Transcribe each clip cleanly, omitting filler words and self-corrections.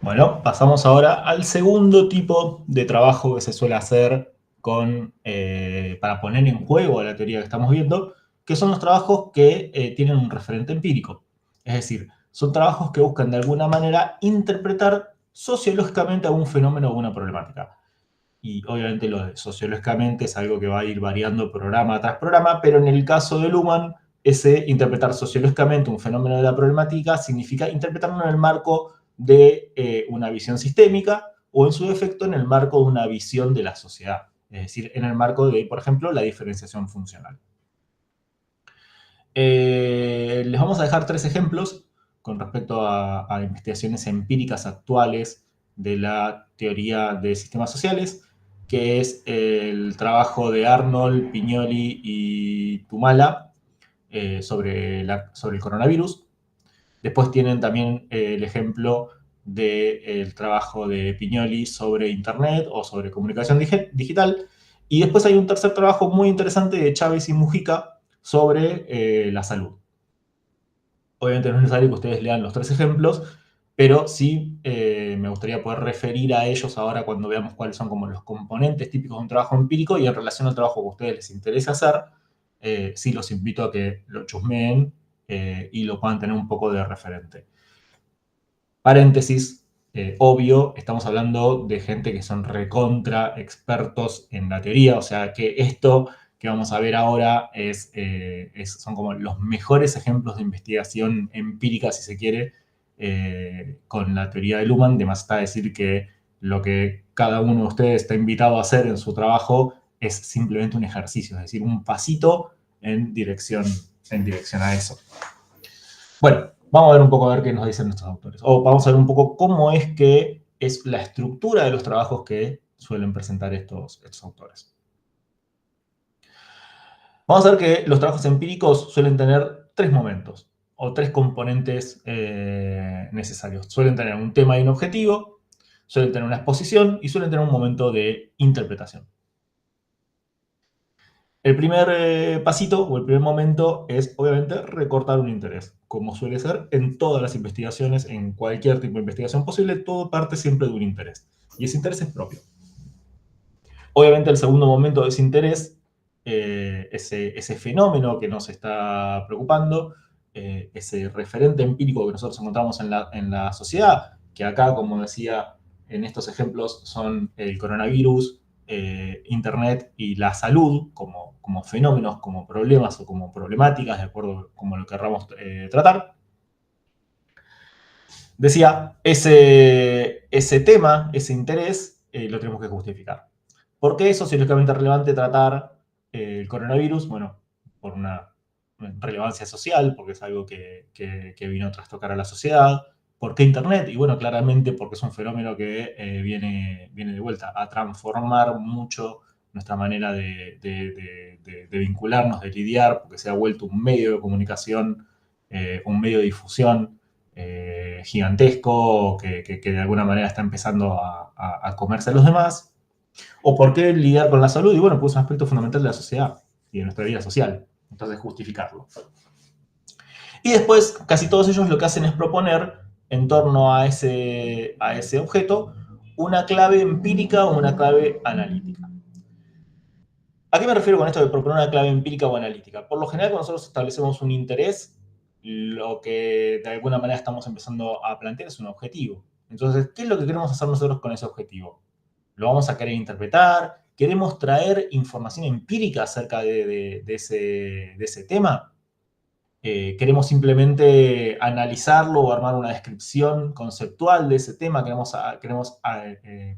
Bueno, pasamos ahora al segundo tipo de trabajo que se suele hacer para poner en juego la teoría que estamos viendo, que son los trabajos que tienen un referente empírico. Es decir, son trabajos que buscan de alguna manera interpretar sociológicamente algún fenómeno o una problemática. Y obviamente lo de sociológicamente es algo que va a ir variando programa tras programa, pero en el caso de Luhmann, ese interpretar sociológicamente un fenómeno de la problemática significa interpretarlo en el marco de una visión sistémica o en su defecto en el marco de una visión de la sociedad, es decir, en el marco de, por ejemplo, la diferenciación funcional. Les vamos a dejar tres ejemplos con respecto a investigaciones empíricas actuales de la teoría de sistemas sociales, que es el trabajo de Arnold, Pignoli y Tumala sobre el coronavirus. Después tienen también el ejemplo del trabajo de Pignoli sobre Internet o sobre comunicación digital. Y después hay un tercer trabajo muy interesante de Chávez y Mujica sobre la salud. Obviamente no es necesario que ustedes lean los tres ejemplos, pero sí me gustaría poder referir a ellos ahora cuando veamos cuáles son como los componentes típicos de un trabajo empírico y en relación al trabajo que a ustedes les interesa hacer, sí los invito a que lo chusmeen y lo puedan tener un poco de referente. Paréntesis, obvio, estamos hablando de gente que son recontra expertos en la teoría, o sea que esto que vamos a ver ahora son como los mejores ejemplos de investigación empírica, si se quiere, con la teoría de Luhmann. De más está decir que lo que cada uno de ustedes está invitado a hacer en su trabajo es simplemente un ejercicio, es decir, un pasito en dirección a eso. Bueno, vamos a ver un poco a ver qué nos dicen nuestros autores. O vamos a ver un poco cómo es que es la estructura de los trabajos que suelen presentar estos autores. Vamos a ver que los trabajos empíricos suelen tener tres momentos o tres componentes necesarios. Suelen tener un tema y un objetivo, suelen tener una exposición y suelen tener un momento de interpretación. El primer pasito o el primer momento es, obviamente, recortar un interés. Como suele ser en todas las investigaciones, en cualquier tipo de investigación posible, todo parte siempre de un interés. Y ese interés es propio. Obviamente, el segundo momento de ese interés, ese fenómeno que nos está preocupando, ese referente empírico que nosotros encontramos en la sociedad, que acá, como decía, en estos ejemplos son el coronavirus, Internet y la salud como fenómenos, como problemas o como problemáticas, de acuerdo a como lo querramos tratar. Decía, ese tema, ese interés, lo tenemos que justificar. ¿Por qué es sociológicamente relevante tratar el coronavirus? Bueno, por una relevancia social, porque es algo que vino a trastocar a la sociedad. ¿Por qué Internet? Y bueno, claramente porque es un fenómeno que viene de vuelta a transformar mucho nuestra manera de vincularnos, de lidiar, porque se ha vuelto un medio de comunicación, un medio de difusión gigantesco, que de alguna manera está empezando a comerse a los demás. ¿O por qué lidiar con la salud? Y bueno, pues es un aspecto fundamental de la sociedad y de nuestra vida social. Entonces, justificarlo. Y después, casi todos ellos lo que hacen es proponer, en torno a ese objeto, una clave empírica o una clave analítica. ¿A qué me refiero con esto de proponer una clave empírica o analítica? Por lo general, cuando nosotros establecemos un interés, lo que de alguna manera estamos empezando a plantear es un objetivo. Entonces, ¿qué es lo que queremos hacer nosotros con ese objetivo? ¿Lo vamos a querer interpretar? ¿Queremos traer información empírica acerca de ese tema? ¿Queremos simplemente analizarlo o armar una descripción conceptual de ese tema? ¿Queremos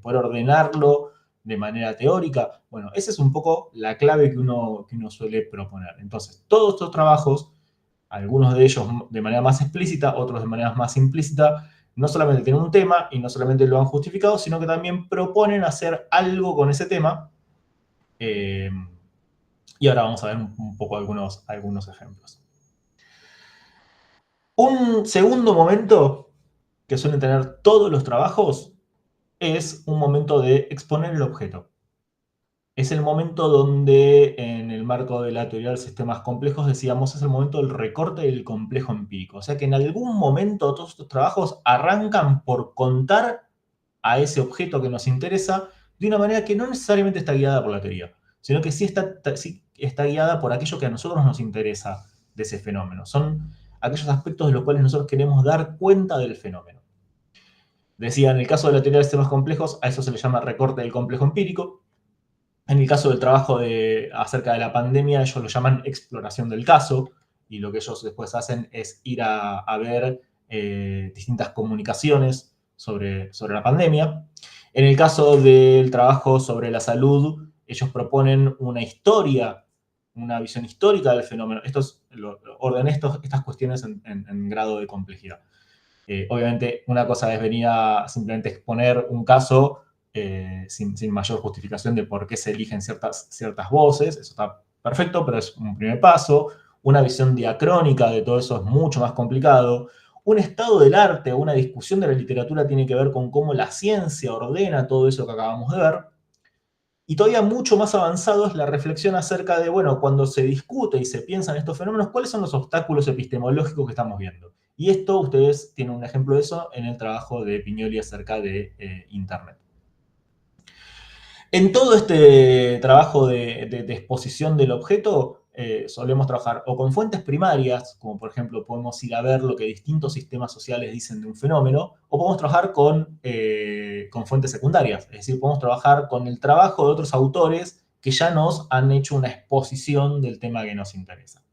poder ordenarlo de manera teórica? Bueno, esa es un poco la clave que uno suele proponer. Entonces, todos estos trabajos, algunos de ellos de manera más explícita, otros de manera más implícita, no solamente tienen un tema y no solamente lo han justificado, sino que también proponen hacer algo con ese tema. Eh, y ahora vamos a ver un poco algunos ejemplos. Un segundo momento que suelen tener todos los trabajos es un momento de exponer el objeto. es el momento donde, en el marco de la teoría de sistemas complejos, decíamos, es el momento del recorte del complejo empírico. O sea que en algún momento todos estos trabajos arrancan por contar a ese objeto que nos interesa de una manera que no necesariamente está guiada por la teoría, sino que sí está guiada por aquello que a nosotros nos interesa de ese fenómeno. Son aquellos aspectos de los cuales nosotros queremos dar cuenta del fenómeno. Decía, en el caso de la teoría de sistemas complejos, a eso se le llama recorte del complejo empírico. En el caso del trabajo acerca de la pandemia, ellos lo llaman exploración del caso, y lo que ellos después hacen es ir a ver distintas comunicaciones sobre la pandemia. En el caso del trabajo sobre la salud, ellos proponen una historia, una visión histórica del fenómeno. Ordené estas cuestiones en grado de complejidad. Obviamente, una cosa es venir a simplemente exponer un caso sin mayor justificación de por qué se eligen ciertas voces. Eso está perfecto, pero es un primer paso. Una visión diacrónica de todo eso es mucho más complicado. Un estado del arte o una discusión de la literatura tiene que ver con cómo la ciencia ordena todo eso que acabamos de ver. Y todavía mucho más avanzado es la reflexión acerca de, bueno, cuando se discute y se piensa en estos fenómenos, ¿cuáles son los obstáculos epistemológicos que estamos viendo? Y esto, ustedes tienen un ejemplo de eso en el trabajo de Pignoli acerca de Internet. En todo este trabajo de exposición del objeto, solemos trabajar o con fuentes primarias, como por ejemplo podemos ir a ver lo que distintos sistemas sociales dicen de un fenómeno, o podemos trabajar con fuentes secundarias, es decir, podemos trabajar con el trabajo de otros autores que ya nos han hecho una exposición del tema que nos interesa.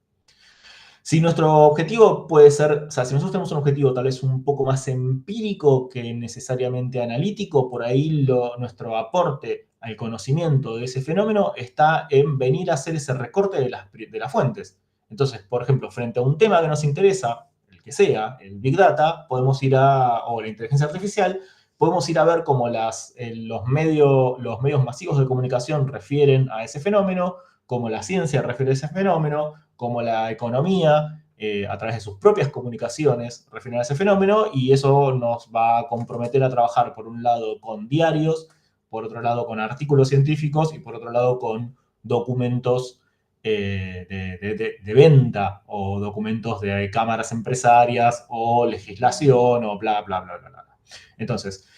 Si nuestro objetivo puede ser, o sea, si nosotros tenemos un objetivo tal vez un poco más empírico que necesariamente analítico, por ahí nuestro aporte al conocimiento de ese fenómeno está en venir a hacer ese recorte de las fuentes. Entonces, por ejemplo, frente a un tema que nos interesa, el que sea, el Big Data, podemos ir o la inteligencia artificial, podemos ir a ver cómo los medios masivos de comunicación refieren a ese fenómeno, cómo la ciencia refiere a ese fenómeno, cómo la economía, a través de sus propias comunicaciones, refiere a ese fenómeno, y eso nos va a comprometer a trabajar, por un lado, con diarios, por otro lado, con artículos científicos, y por otro lado, con documentos de venta, o documentos de cámaras empresarias, o legislación, o bla, bla, bla, bla, bla. Entonces,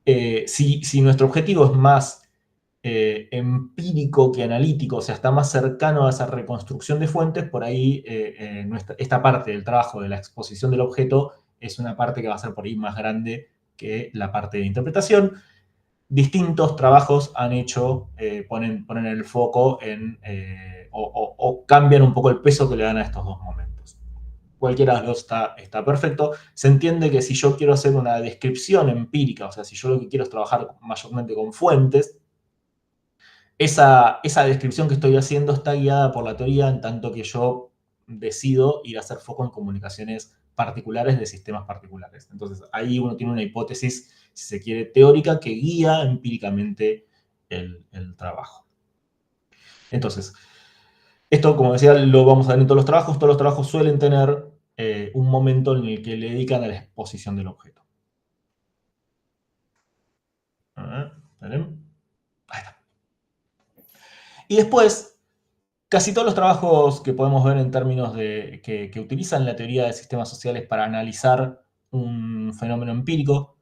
si nuestro objetivo es más empírico que analítico, o sea, está más cercano a esa reconstrucción de fuentes, por ahí esta parte del trabajo de la exposición del objeto es una parte que va a ser por ahí más grande que la parte de interpretación. Distintos trabajos han hecho, ponen el foco o cambian un poco el peso que le dan a estos dos momentos. Cualquiera de los dos está perfecto. Se entiende que si yo quiero hacer una descripción empírica, o sea, si yo lo que quiero es trabajar mayormente con fuentes, esa descripción que estoy haciendo está guiada por la teoría, en tanto que yo decido ir a hacer foco en comunicaciones particulares de sistemas particulares. Entonces, ahí uno tiene una hipótesis, si se quiere, teórica que guía empíricamente el trabajo. Entonces, esto, como decía, lo vamos a ver en todos los trabajos. Todos los trabajos suelen tener un momento en el que le dedican a la exposición del objeto. Ahí está. Y después, casi todos los trabajos que podemos ver en términos de que utilizan la teoría de sistemas sociales para analizar un fenómeno empírico,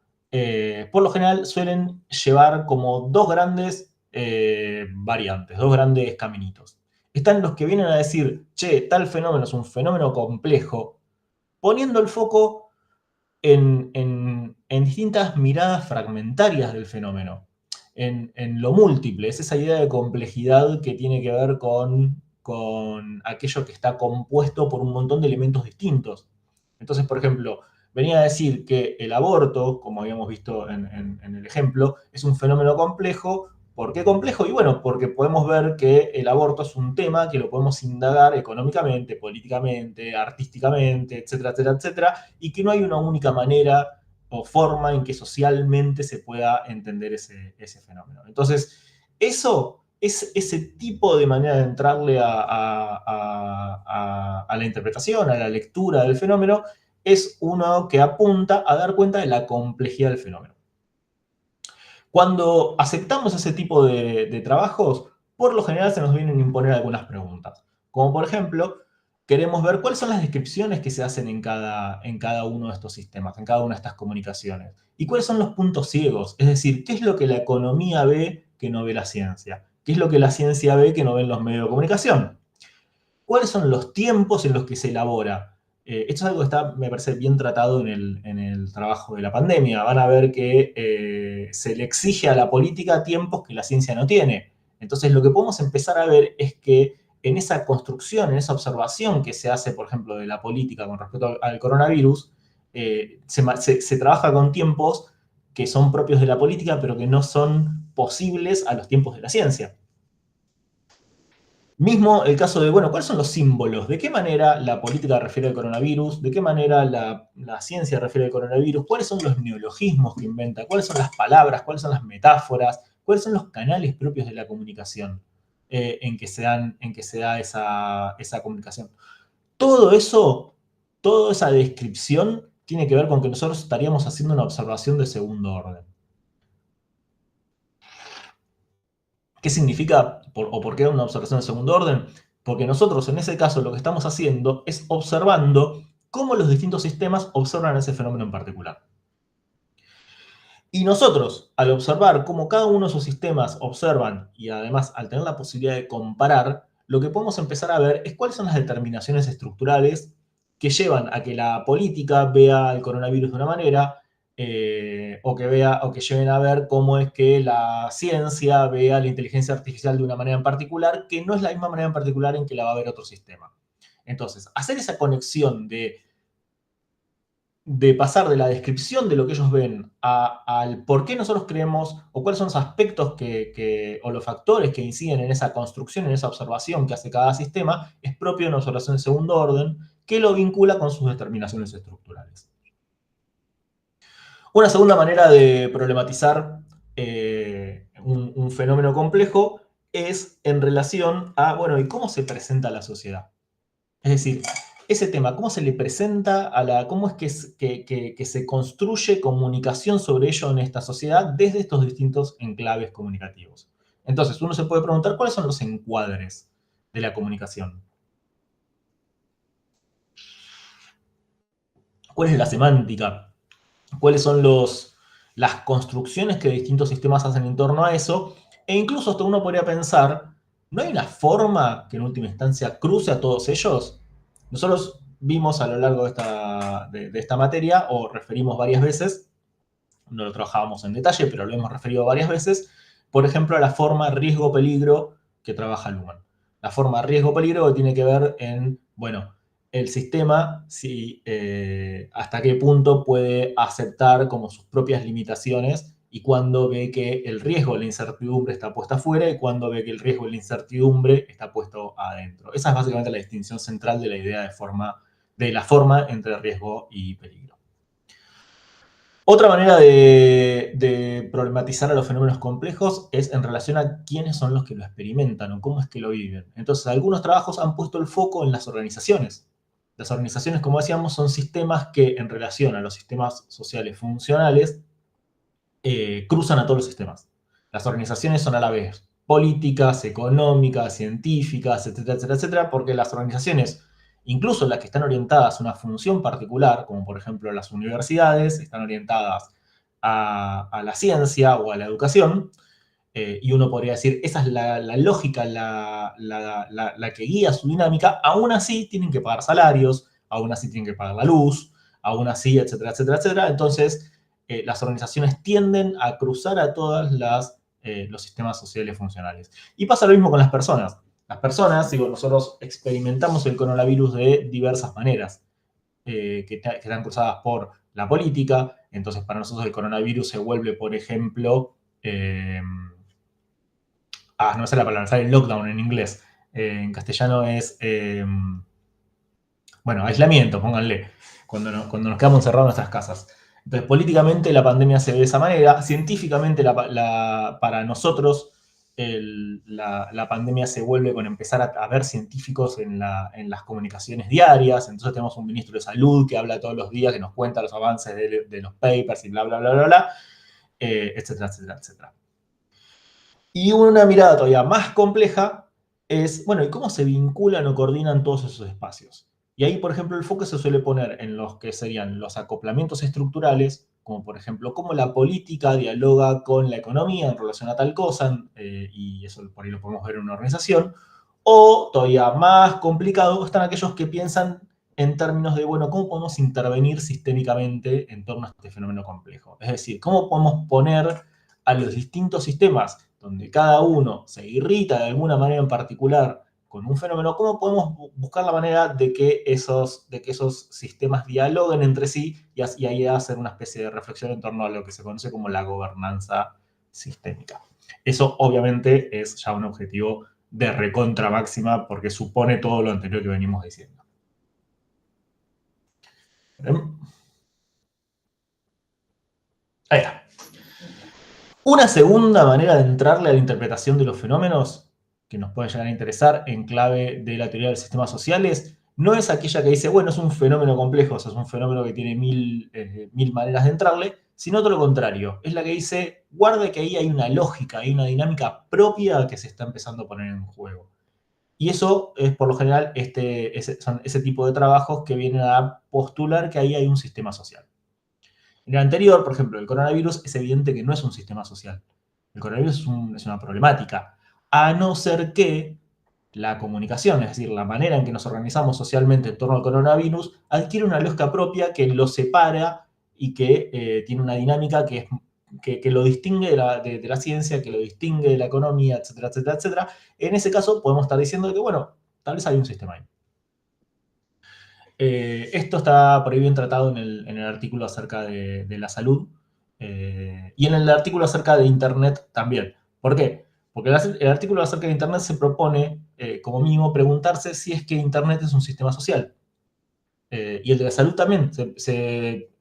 por lo general suelen llevar como dos grandes variantes, dos grandes caminitos. Están los que vienen a decir, che, tal fenómeno es un fenómeno complejo, poniendo el foco en distintas miradas fragmentarias del fenómeno, en lo múltiple. Es esa idea de complejidad que tiene que ver con aquello que está compuesto por un montón de elementos distintos. Entonces, por ejemplo, venía a decir que el aborto, como habíamos visto en el ejemplo, es un fenómeno complejo. ¿Por qué complejo? Y bueno, porque podemos ver que el aborto es un tema que lo podemos indagar económicamente, políticamente, artísticamente, etcétera, etcétera, etcétera, y que no hay una única manera o forma en que socialmente se pueda entender ese fenómeno. Entonces, ese tipo de manera de entrarle a la interpretación, a la lectura del fenómeno, es uno que apunta a dar cuenta de la complejidad del fenómeno. Cuando aceptamos ese tipo de trabajos, por lo general se nos vienen a imponer algunas preguntas. Como por ejemplo, queremos ver cuáles son las descripciones que se hacen en cada uno de estos sistemas, en cada una de estas comunicaciones. Y cuáles son los puntos ciegos, es decir, qué es lo que la economía ve que no ve la ciencia. ¿Qué es lo que la ciencia ve que no ven los medios de comunicación? ¿Cuáles son los tiempos en los que se elabora? Esto es algo que está, me parece, bien tratado en el trabajo de la pandemia. Van a ver que se le exige a la política tiempos que la ciencia no tiene. Entonces, lo que podemos empezar a ver es que en esa construcción, en esa observación que se hace, por ejemplo, de la política con respecto al coronavirus, se trabaja con tiempos que son propios de la política, pero que no son posibles a los tiempos de la ciencia. Mismo el caso de, bueno, ¿cuáles son los símbolos? ¿De qué manera la política refiere al coronavirus? ¿De qué manera la ciencia refiere al coronavirus? ¿Cuáles son los neologismos que inventa? ¿Cuáles son las palabras? ¿Cuáles son las metáforas? ¿Cuáles son los canales propios de la comunicación en que se da esa comunicación? Todo eso, toda esa descripción tiene que ver con que nosotros estaríamos haciendo una observación de segundo orden. ¿Qué significa o por qué una observación de segundo orden? Porque nosotros en ese caso lo que estamos haciendo es observando cómo los distintos sistemas observan ese fenómeno en particular. Y nosotros, al observar cómo cada uno de esos sistemas observan y además al tener la posibilidad de comparar, lo que podemos empezar a ver es cuáles son las determinaciones estructurales que llevan a que la política vea el coronavirus de una manera o que lleven a ver cómo es que la ciencia vea la inteligencia artificial de una manera en particular, que no es la misma manera en particular en que la va a ver otro sistema. Entonces, hacer esa conexión de pasar de la descripción de lo que ellos ven al por qué nosotros creemos o cuáles son los aspectos o los factores que inciden en esa construcción, en esa observación que hace cada sistema, es propio de una observación de segundo orden que lo vincula con sus determinaciones estructurales. Una segunda manera de problematizar un fenómeno complejo es en relación a, bueno, ¿y cómo se presenta la sociedad? Es decir, ese tema, ¿cómo se le presenta cómo es que se construye comunicación sobre ello en esta sociedad desde estos distintos enclaves comunicativos? Entonces, uno se puede preguntar cuáles son los encuadres de la comunicación. ¿Cuál es la semántica? ¿Cuáles son las construcciones que distintos sistemas hacen en torno a eso? E incluso hasta uno podría pensar, ¿no hay una forma que en última instancia cruce a todos ellos? Nosotros vimos a lo largo de esta materia, o referimos varias veces, no lo trabajábamos en detalle, pero lo hemos referido varias veces, por ejemplo, a la forma riesgo-peligro que trabaja Luhmann. La forma riesgo-peligro que tiene que ver en, bueno, el sistema, hasta qué punto puede aceptar como sus propias limitaciones y cuando ve que el riesgo de la incertidumbre está puesto afuera y cuando ve que el riesgo de la incertidumbre está puesto adentro. Esa es básicamente la distinción central de la idea de la forma entre riesgo y peligro. Otra manera de problematizar a los fenómenos complejos es en relación a quiénes son los que lo experimentan o cómo es que lo viven. Entonces, algunos trabajos han puesto el foco en las organizaciones. Las organizaciones, como decíamos, son sistemas que en relación a los sistemas sociales funcionales cruzan a todos los sistemas. Las organizaciones son a la vez políticas, económicas, científicas, etcétera, etcétera, etcétera, porque las organizaciones, incluso las que están orientadas a una función particular, como por ejemplo las universidades, están orientadas a la ciencia o a la educación, y uno podría decir, esa es la lógica, la que guía su dinámica, aún así tienen que pagar salarios, aún así tienen que pagar la luz, aún así, etcétera, etcétera, etcétera. Entonces, las organizaciones tienden a cruzar a todos los sistemas sociales funcionales. Y pasa lo mismo con las personas. Las personas, digo, nosotros experimentamos el coronavirus de diversas maneras, que están cruzadas por la política. Entonces, para nosotros el coronavirus se vuelve, por ejemplo, no sé la palabra, sale lockdown en inglés. En castellano es, bueno, aislamiento, pónganle, cuando nos quedamos encerrados en nuestras casas. Entonces, políticamente la pandemia se ve de esa manera. Científicamente, para nosotros, la pandemia se vuelve con empezar a ver científicos en las comunicaciones diarias. Entonces tenemos un ministro de salud que habla todos los días, que nos cuenta los avances de los papers y bla, bla, bla, bla, bla, etcétera, etcétera, etcétera. Y una mirada todavía más compleja es, bueno, ¿y cómo se vinculan o coordinan todos esos espacios? Y ahí, por ejemplo, el foco se suele poner en los que serían los acoplamientos estructurales, como por ejemplo, cómo la política dialoga con la economía en relación a tal cosa, y eso por ahí lo podemos ver en una organización, o todavía más complicado están aquellos que piensan en términos de, bueno, ¿cómo podemos intervenir sistémicamente en torno a este fenómeno complejo? Es decir, ¿cómo podemos poner a los distintos sistemas donde cada uno se irrita de alguna manera en particular con un fenómeno, cómo podemos buscar la manera de que esos sistemas dialoguen entre sí y ahí hacer una especie de reflexión en torno a lo que se conoce como la gobernanza sistémica? Eso obviamente es ya un objetivo de recontra máxima porque supone todo lo anterior que venimos diciendo. Ahí está. Una segunda manera de entrarle a la interpretación de los fenómenos que nos puede llegar a interesar en clave de la teoría de los sistemas sociales no es aquella que dice, bueno, es un fenómeno complejo, o sea, es un fenómeno que tiene mil maneras de entrarle, sino todo lo contrario. Es la que dice, guarda que ahí hay una lógica, hay una dinámica propia que se está empezando a poner en juego. Y eso es, por lo general, son ese tipo de trabajos que vienen a postular que ahí hay un sistema social. En el anterior, por ejemplo, el coronavirus, es evidente que no es un sistema social. El coronavirus es una problemática, a no ser que la comunicación, es decir, la manera en que nos organizamos socialmente en torno al coronavirus, adquiere una lógica propia que lo separa y que tiene una dinámica que lo distingue de la ciencia, que lo distingue de la economía, etcétera, etcétera, etcétera. En ese caso, podemos estar diciendo que, bueno, tal vez hay un sistema ahí. Esto está por ahí bien tratado en el artículo acerca de la salud y en el artículo acerca de Internet también. ¿Por qué? Porque el artículo acerca de Internet se propone, como mínimo, preguntarse si es que Internet es un sistema social. Y el de la salud también,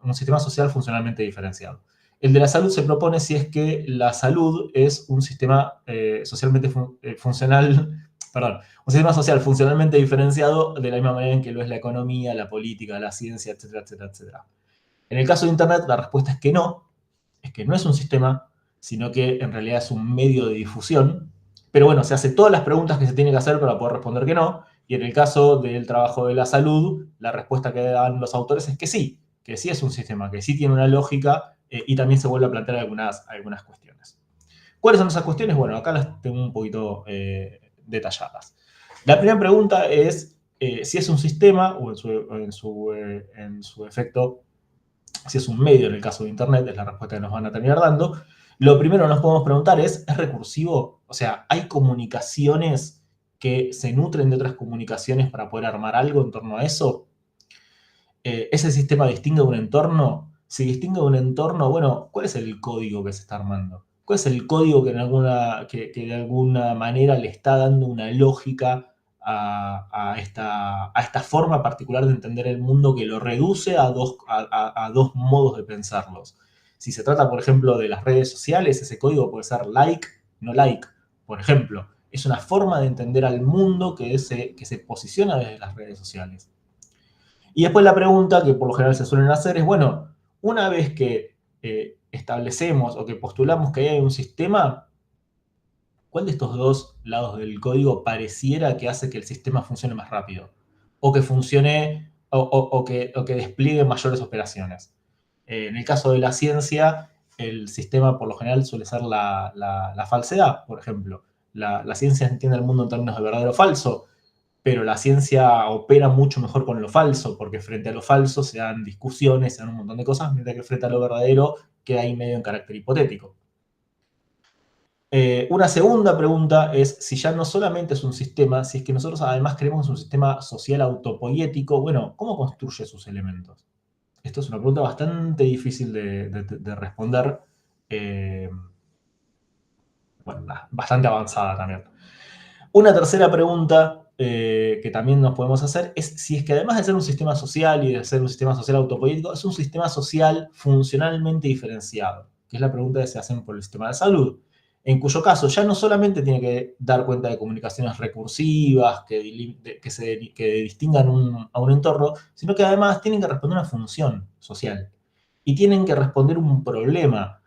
un sistema social funcionalmente diferenciado. El de la salud se propone si es que la salud es un sistema socialmente funcional, perdón, un sistema social funcionalmente diferenciado de la misma manera en que lo es la economía, la política, la ciencia, etcétera, etcétera, etcétera. En el caso de Internet, la respuesta es que no es un sistema, sino que en realidad es un medio de difusión. Pero bueno, se hace todas las preguntas que se tiene que hacer para poder responder que no. Y en el caso del trabajo de la salud, la respuesta que dan los autores es que sí es un sistema, que sí tiene una lógica y también se vuelve a plantear algunas cuestiones. ¿Cuáles son esas cuestiones? Bueno, acá las tengo un poquito detalladas. La primera pregunta es si es un sistema o en su efecto si es un medio en el caso de Internet, es la respuesta que nos van a terminar dando. Lo primero que nos podemos preguntar ¿es recursivo? O sea, ¿hay comunicaciones que se nutren de otras comunicaciones para poder armar algo en torno a eso? ¿Ese sistema distingue un entorno? Si distingue un entorno, bueno, ¿cuál es el código que se está armando? ¿Cuál es el código que de alguna manera le está dando una lógica a esta forma particular de entender el mundo que lo reduce a dos modos de pensarlos? Si se trata, por ejemplo, de las redes sociales, ese código puede ser like, no like, por ejemplo. Es una forma de entender al mundo que se posiciona desde las redes sociales. Y después la pregunta que por lo general se suelen hacer es, bueno, una vez que establecemos o que postulamos que hay un sistema, ¿cuál de estos dos lados del código pareciera que hace que el sistema funcione más rápido? O que funcione o que despliegue mayores operaciones. En el caso de la ciencia, el sistema por lo general suele ser la falsedad, por ejemplo. La ciencia entiende el mundo en términos de verdadero o falso, pero la ciencia opera mucho mejor con lo falso, porque frente a lo falso se dan discusiones, se dan un montón de cosas, mientras que frente a lo verdadero queda ahí medio en carácter hipotético. Una segunda pregunta es si ya no solamente es un sistema, si es que nosotros además queremos un sistema social autopoiético, bueno, ¿cómo construye sus elementos? Esto es una pregunta bastante difícil de responder, eh, bueno, bastante avanzada también. Una tercera pregunta que también nos podemos hacer es si es que además de ser un sistema social y de ser un sistema social autopolítico, es un sistema social funcionalmente diferenciado, que es la pregunta que se hacen por el sistema de salud, en cuyo caso ya no solamente tiene que dar cuenta de comunicaciones recursivas que distingan a un entorno, sino que además tienen que responder una función social y tienen que responder un problema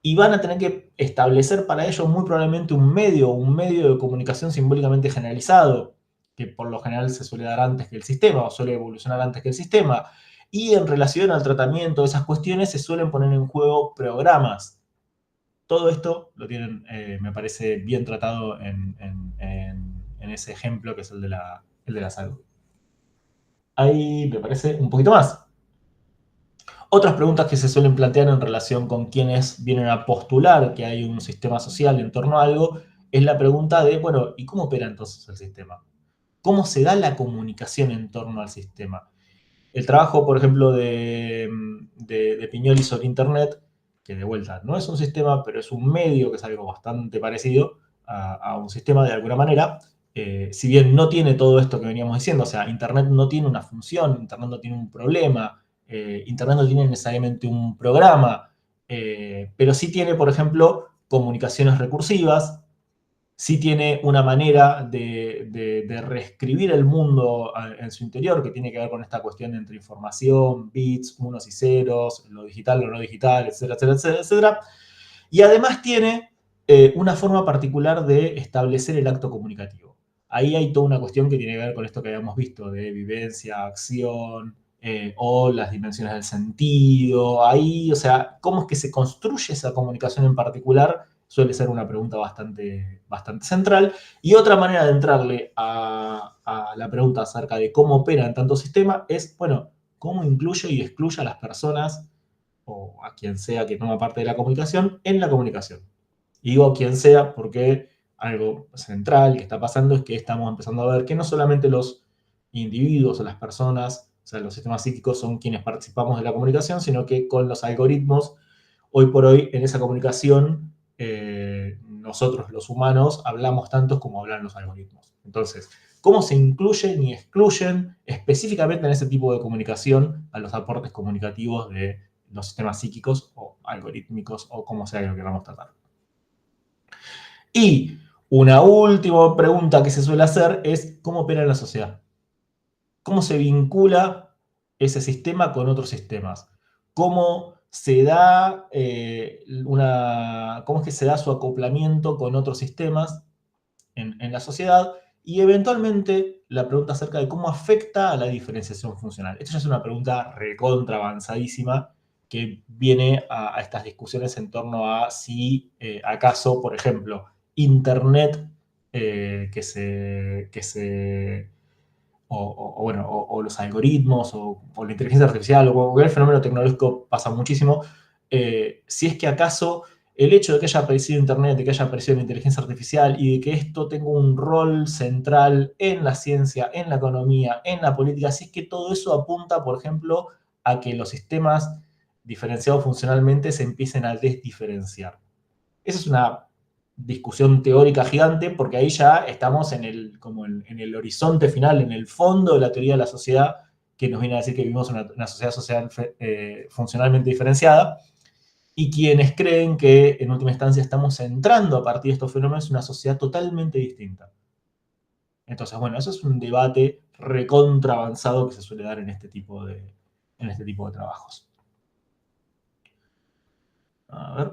y van a tener que establecer para ello muy probablemente un medio de comunicación simbólicamente generalizado, que por lo general se suele dar antes que el sistema, o suele evolucionar antes que el sistema, y en relación al tratamiento de esas cuestiones se suelen poner en juego programas. Todo esto lo tienen, me parece, bien tratado en ese ejemplo que es el de la salud. Ahí me parece un poquito más. Otras preguntas que se suelen plantear en relación con quienes vienen a postular que hay un sistema social en torno a algo es la pregunta de, bueno, ¿y cómo opera entonces el sistema? ¿Cómo se da la comunicación en torno al sistema? El trabajo, por ejemplo, de Pignoli sobre Internet, que de vuelta no es un sistema, pero es un medio, que es algo bastante parecido a un sistema de alguna manera, si bien no tiene todo esto que veníamos diciendo, o sea, Internet no tiene una función, Internet no tiene un problema, Internet no tiene necesariamente un programa, pero sí tiene, por ejemplo, comunicaciones recursivas, sí tiene una manera de reescribir el mundo en su interior, que tiene que ver con esta cuestión entre información, bits, unos y ceros, lo digital, lo no digital, etcétera, etcétera, etcétera, etcétera. Y además tiene una forma particular de establecer el acto comunicativo. Ahí hay toda una cuestión que tiene que ver con esto que habíamos visto de vivencia, acción, o las dimensiones del sentido. Ahí, o sea, cómo es que se construye esa comunicación en particular suele ser una pregunta bastante central. Y otra manera de entrarle a la pregunta acerca de cómo opera en tanto sistema es, bueno, cómo incluye y excluye a las personas o a quien sea que toma parte de la comunicación en la comunicación. Y digo quien sea porque algo central que está pasando es que estamos empezando a ver que no solamente los individuos o las personas, o sea, los sistemas psíquicos son quienes participamos de la comunicación, sino que con los algoritmos, hoy por hoy en esa comunicación, nosotros los humanos hablamos tantos como hablan los algoritmos. Entonces, ¿cómo se incluyen y excluyen específicamente en ese tipo de comunicación a los aportes comunicativos de los sistemas psíquicos o algorítmicos o como sea que lo queramos tratar? Y una última pregunta que se suele hacer es ¿cómo opera la sociedad? ¿Cómo se vincula ese sistema con otros sistemas? ¿Cómo se da cómo es que se da su acoplamiento con otros sistemas en la sociedad? Y eventualmente la pregunta acerca de cómo afecta a la diferenciación funcional. Esto ya es una pregunta recontra avanzadísima que viene a estas discusiones en torno a si acaso, por ejemplo, Internet bueno, o los algoritmos o la inteligencia artificial o cualquier fenómeno tecnológico pasa muchísimo, si es que acaso el hecho de que haya aparecido Internet, de que haya aparecido la inteligencia artificial y de que esto tenga un rol central en la ciencia, en la economía, en la política, si es que todo eso apunta, por ejemplo, a que los sistemas diferenciados funcionalmente se empiecen a desdiferenciar. Esa es una discusión teórica gigante porque ahí ya estamos como en el horizonte final, en el fondo de la teoría de la sociedad, que nos viene a decir que vivimos en una sociedad social funcionalmente diferenciada, y quienes creen que en última instancia estamos entrando a partir de estos fenómenos en una sociedad totalmente distinta. Entonces, bueno, eso es un debate recontra avanzado que se suele dar en este tipo de trabajos. A ver.